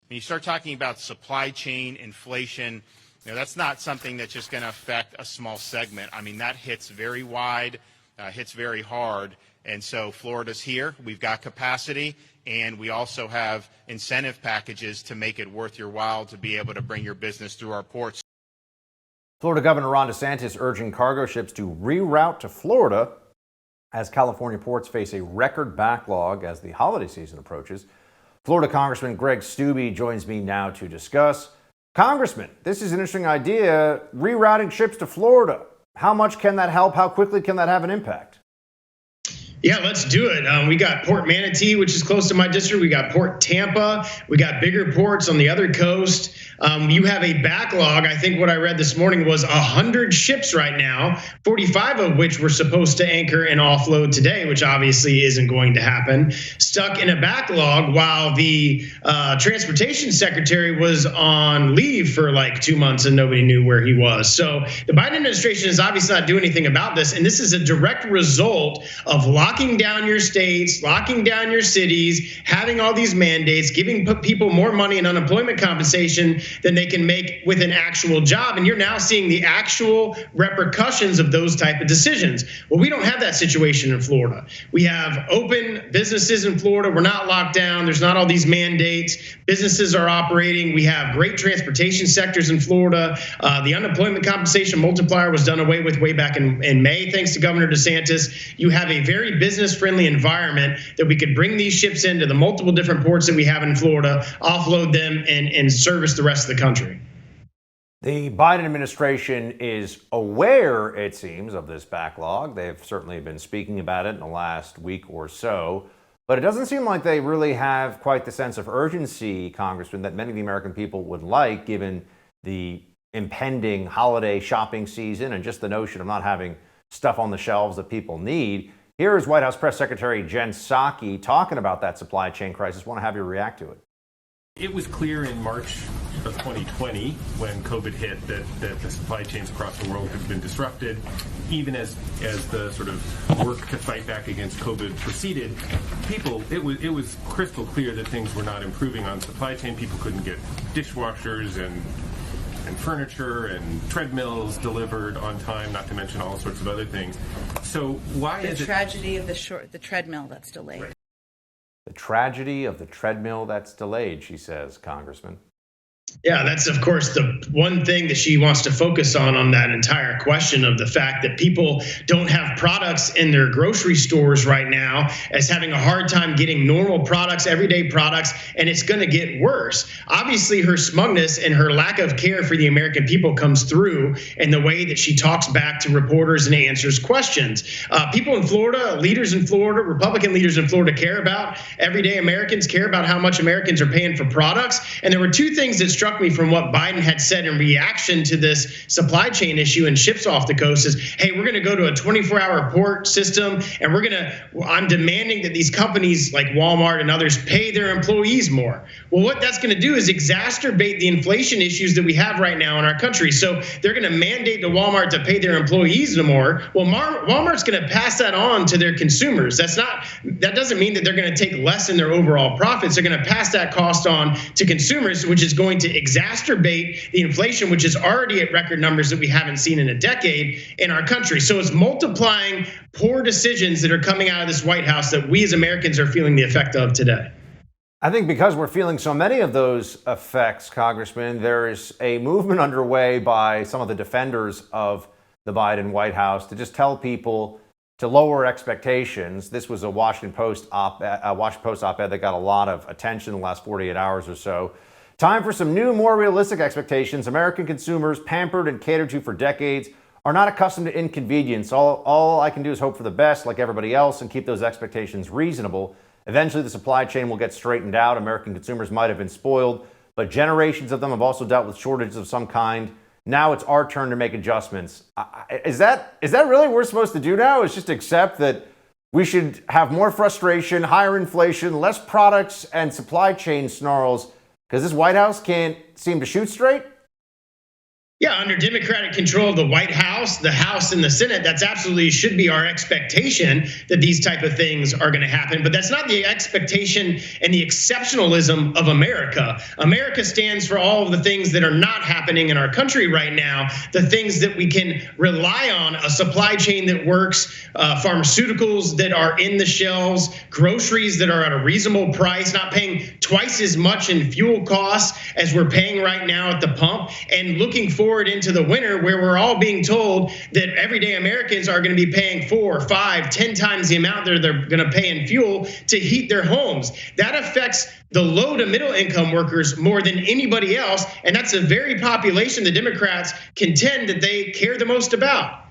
When you start talking about supply chain inflation, that's not something that's just going to affect a small segment. I mean, that hits very wide, hits very hard. And so Florida's here. We've got capacity, and we also have incentive packages to make it worth your while to be able to bring your business through our ports. Florida Governor Ron DeSantis urging cargo ships to reroute to Florida as California ports face a record backlog as the holiday season approaches. Florida Congressman Greg Steube joins me now to discuss. Congressman, this is an interesting idea, rerouting ships to Florida. How much can that help? How quickly can that have an impact? Yeah, let's do it. We got Port Manatee, which is close to my district. We got Port Tampa. We got bigger ports on the other coast. You have a backlog. I think what I read this morning was 100 ships right now, 45 of which were supposed to anchor and offload today, which obviously isn't going to happen, stuck in a backlog while the transportation secretary was on leave for like 2 months and nobody knew where he was. So the Biden administration is obviously not doing anything about this. And this is a direct result of locking down your states, locking down your cities, having all these mandates, giving people more money in unemployment compensation than they can make with an actual job. And you're now seeing the actual repercussions of those type of decisions. Well, we don't have that situation in Florida. We have open businesses in Florida. We're not locked down. There's not all these mandates. Businesses are operating. We have great transportation sectors in Florida. The unemployment compensation multiplier was done away with way back in May, thanks to Governor DeSantis. You have a very business-friendly environment that we could bring these ships into the multiple different ports that we have in Florida, offload them, and service the rest of the country. The Biden administration is aware, it seems, of this backlog. They've certainly been speaking about it in the last week or so. But it doesn't seem like they really have quite the sense of urgency, Congressman, that many of the American people would like, given the impending holiday shopping season and just the notion of not having stuff on the shelves that people need. Here is White House Press Secretary Jen Psaki talking about that supply chain crisis. I want to have you react to it. It was clear in March of 2020 when COVID hit that the supply chains across the world had been disrupted. Even as the sort of work to fight back against COVID proceeded, it was crystal clear that things were not improving on supply chain. People couldn't get dishwashers and furniture and treadmills delivered on time, not to mention all sorts of other things. So why is it the tragedy of the treadmill that's delayed? Right. The tragedy of the treadmill that's delayed, she says, Congressman. Yeah, that's, of course, the one thing that she wants to focus on that entire question of the fact that people don't have products in their grocery stores right now, as having a hard time getting normal products, everyday products, and it's going to get worse. Obviously, her smugness and her lack of care for the American people comes through in the way that she talks back to reporters and answers questions. People in Florida, leaders in Florida, Republican leaders in Florida care about everyday Americans, care about how much Americans are paying for products. And there were two things that struck me from what Biden had said in reaction to this supply chain issue and ships off the coast is, hey, we're going to go to a 24-hour port system, and I'm demanding that these companies like Walmart and others pay their employees more. Well, what that's going to do is exacerbate the inflation issues that we have right now in our country. So they're going to mandate to Walmart to pay their employees more. Well, Walmart's going to pass that on to their consumers. That doesn't mean that they're going to take less in their overall profits. They're going to pass that cost on to consumers, which is going to exacerbate the inflation, which is already at record numbers that we haven't seen in a decade in our country. So it's multiplying poor decisions that are coming out of this White House that we as Americans are feeling the effect of today. I think because we're feeling so many of those effects, Congressman, there is a movement underway by some of the defenders of the Biden White House to just tell people to lower expectations. This was a Washington Post op-ed that got a lot of attention in the last 48 hours or so. Time for some new, more realistic expectations. American consumers, pampered and catered to for decades, are not accustomed to inconvenience. All I can do is hope for the best, like everybody else, and keep those expectations reasonable. Eventually, the supply chain will get straightened out. American consumers might have been spoiled, but generations of them have also dealt with shortages of some kind. Now it's our turn to make adjustments. Is that really what we're supposed to do now? Is just accept that we should have more frustration, higher inflation, less products, and supply chain snarls because this White House can't seem to shoot straight? Yeah, under Democratic control of the White House, the House, and the Senate, that's absolutely should be our expectation that these type of things are going to happen. But that's not the expectation and the exceptionalism of America. America stands for all of the things that are not happening in our country right now, the things that we can rely on, a supply chain that works, pharmaceuticals that are in the shelves, groceries that are at a reasonable price, not paying twice as much in fuel costs as we're paying right now at the pump, and looking forward into the winter where we're all being told that everyday Americans are going to be paying 4, 5, 10 times the amount that they're going to pay in fuel to heat their homes. That affects the low to middle income workers more than anybody else. And that's the very population the Democrats contend that they care the most about.